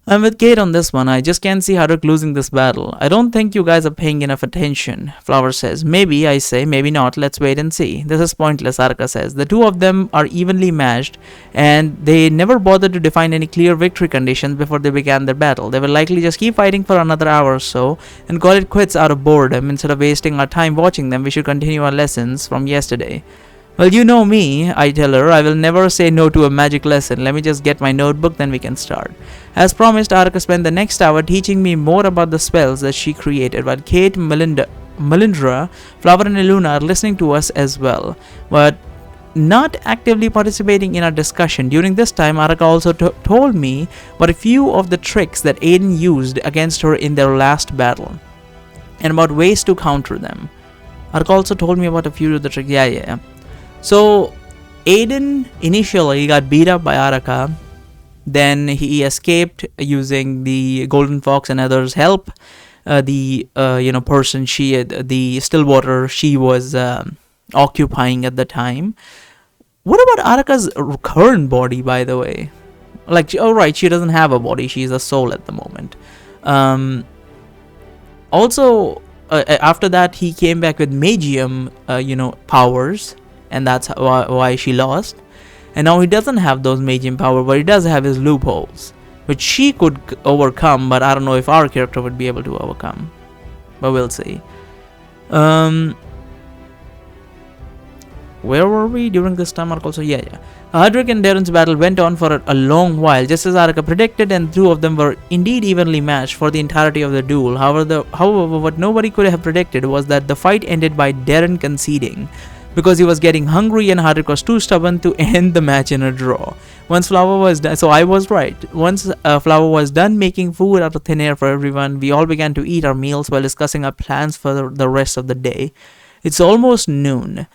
I'm with Kate on this one. I just can't see Haddock losing this battle. I don't think you guys are paying enough attention, Flower says. Maybe, I say, maybe not. Let's wait and see. This is pointless, Arka says. The two of them are evenly matched, and they never bothered to define any clear victory conditions before they began their battle. They will likely just keep fighting for another hour or so and call it quits out of boredom. Instead of wasting our time watching them, we should continue our lessons from yesterday. Well, you know me, I tell her. I will never say no to a magic lesson. Let me just get my notebook, then we can start. As promised, Arka spent the next hour teaching me more about the spells that she created, while Kate, Melindra, Flower and Iluna are listening to us as well, but not actively participating in our discussion. During this time, Arka also told me about a few of the tricks that Aiden used against her in their last battle, and about ways to counter them. Arka also told me about a few of the tricks. Yeah. So, Aiden initially got beat up by Araka. Then he escaped using the Golden Fox and others' help. The person the Stillwater she was occupying at the time. What about Araka's current body, by the way? Right, she doesn't have a body. She's a soul at the moment. Also, after that, he came back with Magium, powers. And that's why she lost. And now he doesn't have those Magium power, but he does have his loopholes, which she could overcome, but I don't know if our character would be able to overcome. But we'll see. Where were we during this time? Also, yeah. Hardrick and Darren's battle went on for a long while, just as Araka predicted, and two of them were indeed evenly matched for the entirety of the duel. However, what nobody could have predicted was that the fight ended by Darren conceding, because he was getting hungry and Hardrick was too stubborn to end the match in a draw. Once Flower was done, so I was right. Once Flower was done making food out of thin air for everyone, we all began to eat our meals while discussing our plans for the rest of the day. It's almost noon,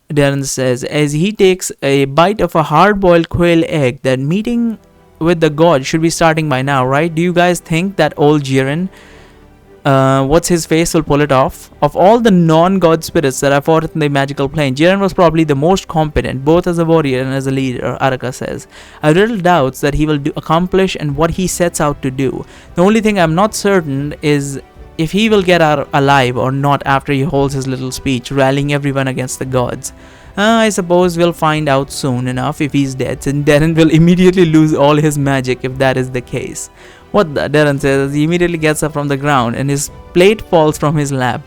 Darren says, as he takes a bite of a hard-boiled quail egg. That meeting with the god should be starting by now, right? Do you guys think that old Jiren, what's his face, will pull it off? Of all the non-god spirits that I fought in the magical plane, Jiren was probably the most competent, both as a warrior and as a leader, Araka says. I have little doubts that he will accomplish and what he sets out to do. The only thing I'm not certain is if he will get out alive or not after he holds his little speech, rallying everyone against the gods. I suppose we'll find out soon enough if he's dead, and Darren will immediately lose all his magic if that is the case. What the? Darren says as he immediately gets up from the ground and his plate falls from his lap.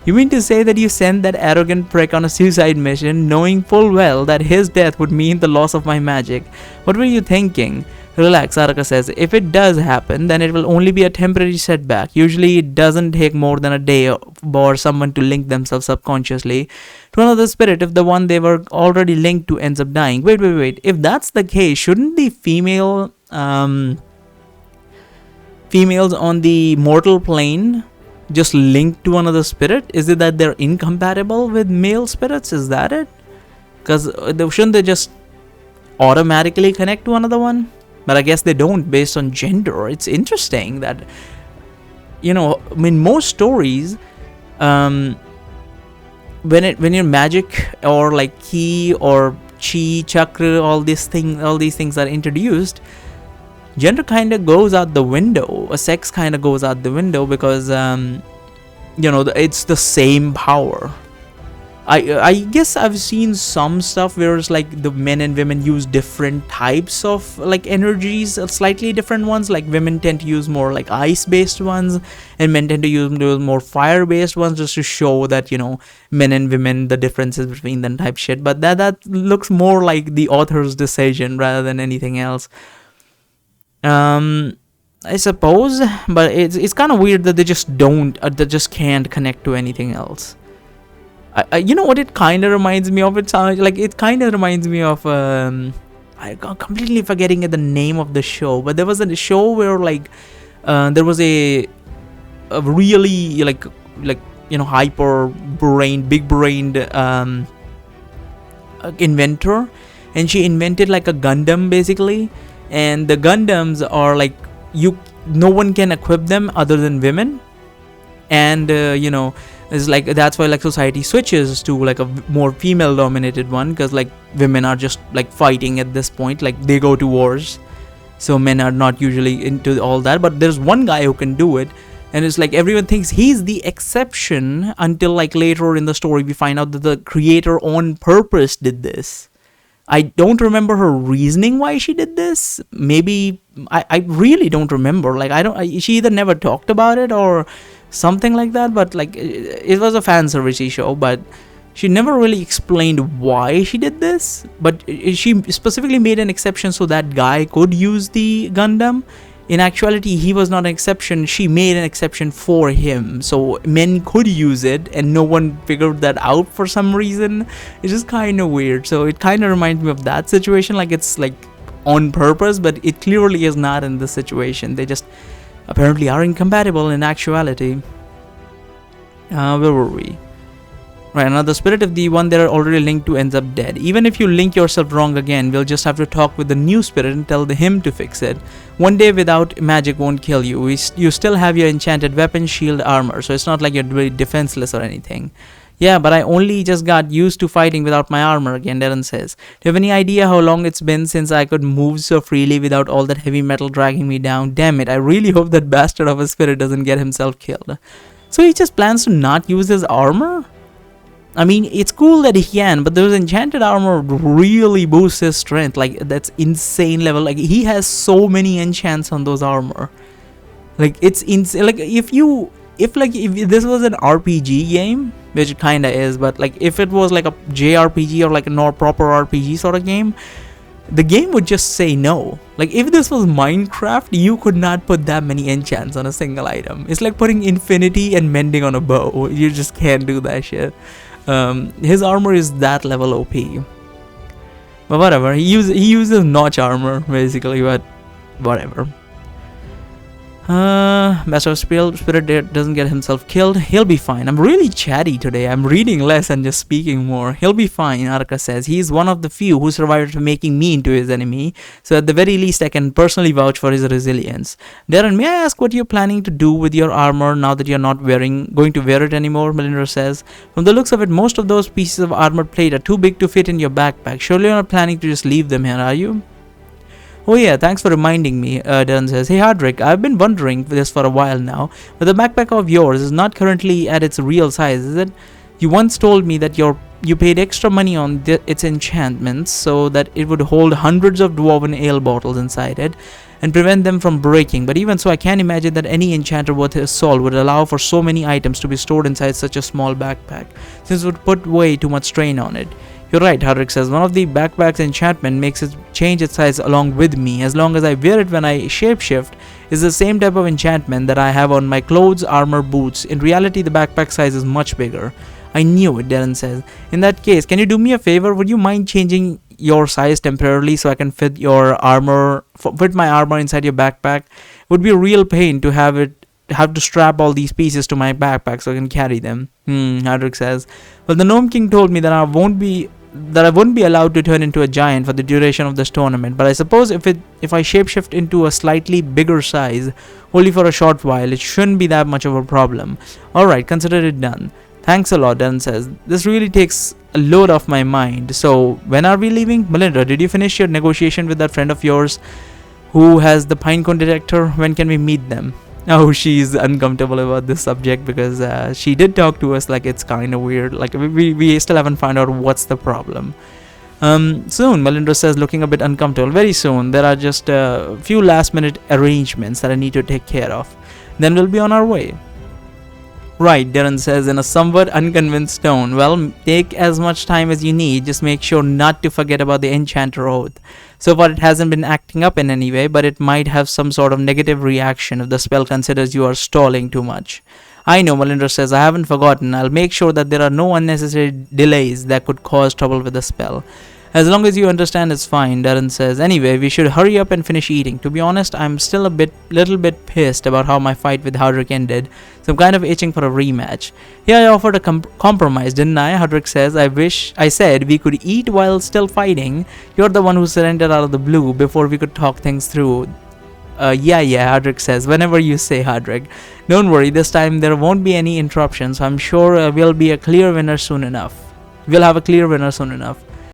You mean to say that you sent that arrogant prick on a suicide mission, knowing full well that his death would mean the loss of my magic? What were you thinking? Relax, Araka says. If it does happen, then it will only be a temporary setback. Usually it doesn't take more than a day for someone to link themselves subconsciously to another spirit if the one they were already linked to ends up dying. Wait. If that's the case, shouldn't the females on the mortal plane just link to another spirit? Is it that they're incompatible with male spirits? Is that it? Because shouldn't they just automatically connect to another one? But I guess they don't based on gender. It's interesting that, most stories, when your magic or like ki or chi, chakra, all these things are introduced, gender kind of goes out the window. Sex kind of goes out the window because, it's the same power. I guess I've seen some stuff where it's like the men and women use different types of like energies, slightly different ones. Like women tend to use more like ice-based ones, and men tend to use more fire-based ones, just to show that men and women, the differences between them type shit. But that looks more like the author's decision rather than anything else. I suppose, but it's kind of weird that they just can't connect to anything else. You know what it kind of reminds me of? It kind of reminds me of I'm completely forgetting the name of the show, but there was a show where there was a really hyper brained, big brained inventor, and she invented like a Gundam basically, and the Gundams are like no one can equip them other than women, and it's like that's why like society switches to like a more female dominated one, because like women are just like fighting at this point, like they go to wars. so men are not usually into all that, but there's one guy who can do it. And it's like everyone thinks he's the exception until like later in the story we find out that the creator on purpose did this. I don't remember her reasoning why she did this. Maybe I really don't remember. Like she either never talked about it or something like that. But like it was a fan servicey show, but she never really explained why she did this. But she specifically made an exception so that guy could use the Gundam. In actuality, he was not an exception. She made an exception for him, so men could use it, and no one figured that out for some reason. It's just kind of weird. So it kind of reminds me of that situation, like it's like on purpose, but it clearly is not in this situation. They just apparently are incompatible in actuality. Where were we? Right, now the spirit of the one they're already linked to ends up dead. Even if you link yourself wrong again, we'll just have to talk with the new spirit and tell him to fix it. One day without magic won't kill you. You still have your enchanted weapon, shield, armor, so it's not like you're really defenseless or anything. Yeah, but I only just got used to fighting without my armor again, Darren says. Do you have any idea how long it's been since I could move so freely without all that heavy metal dragging me down? Damn it, I really hope that bastard of a spirit doesn't get himself killed. So he just plans to not use his armor? I mean, it's cool that he can, but those enchanted armor really boosts his strength. Like, that's insane level. Like, he has so many enchants on those armor. Like, it's insane. Like, if this was an RPG game, which it kinda is, but like, if it was like a JRPG or like a more proper RPG sort of game, the game would just say no. Like, if this was Minecraft, you could not put that many enchants on a single item. It's like putting infinity and mending on a bow. You just can't do that shit. His armor is that level OP. But whatever, he uses notch armor basically, but whatever. Master of Spirit doesn't get himself killed. He'll be fine. I'm really chatty today. I'm reading less and just speaking more. He'll be fine, Arka says. He's one of the few who survived from making me into his enemy. So at the very least, I can personally vouch for his resilience. Darren, may I ask what you're planning to do with your armor now that you're not going to wear it anymore? Melinda says. From the looks of it, most of those pieces of armored plate are too big to fit in your backpack. Surely you're not planning to just leave them here, are you? Oh yeah, thanks for reminding me, Darren says. Hey Hardrick, I've been wondering this for a while now, but the backpack of yours is not currently at its real size, is it? You once told me that you paid extra money on its enchantments so that it would hold hundreds of dwarven ale bottles inside it and prevent them from breaking, but even so I can't imagine that any enchanter worth his salt would allow for so many items to be stored inside such a small backpack, since it would put way too much strain on it. You're right, Hardrick says. One of the backpack's enchantment makes it change its size along with me. As long as I wear it when I shapeshift, is the same type of enchantment that I have on my clothes, armor, boots. In reality, the backpack size is much bigger. I knew it, Darren says. In that case, can you do me a favor? Would you mind changing your size temporarily so I can fit my armor inside your backpack? It would be a real pain to have to strap all these pieces to my backpack so I can carry them. Hardrick says. Well, the Gnome King told me that I wouldn't be allowed to turn into a giant for the duration of this tournament, but I suppose if I shapeshift into a slightly bigger size, only for a short while, it shouldn't be that much of a problem. Alright, consider it done. Thanks a lot, Dan says. This really takes a load off my mind. So, when are we leaving? Melinda, did you finish your negotiation with that friend of yours who has the pinecone detector? When can we meet them? Oh, she's uncomfortable about this subject because she did talk to us like it's kind of weird. Like we still haven't found out what's the problem. Soon, Melinda says, looking a bit uncomfortable. Very soon. There are just a few last-minute arrangements that I need to take care of. Then we'll be on our way. Right, Darren says in a somewhat unconvinced tone. Well, take as much time as you need. Just make sure not to forget about the Enchanter Oath. So far, it hasn't been acting up in any way, but it might have some sort of negative reaction if the spell considers you are stalling too much. I know, Melinda says. I haven't forgotten. I'll make sure that there are no unnecessary delays that could cause trouble with the spell. As long as you understand, it's fine, Darren says. Anyway, we should hurry up and finish eating. To be honest, I'm still little bit pissed about how my fight with Hardrick ended, so I'm kind of itching for a rematch. Yeah, I offered a compromise, didn't I? Hardrick says. I said we could eat while still fighting. You're the one who surrendered out of the blue before we could talk things through. Yeah, Hardrick says. Whenever you say, Hardrick. Don't worry, this time there won't be any interruptions. I'm sure we'll have a clear winner soon enough.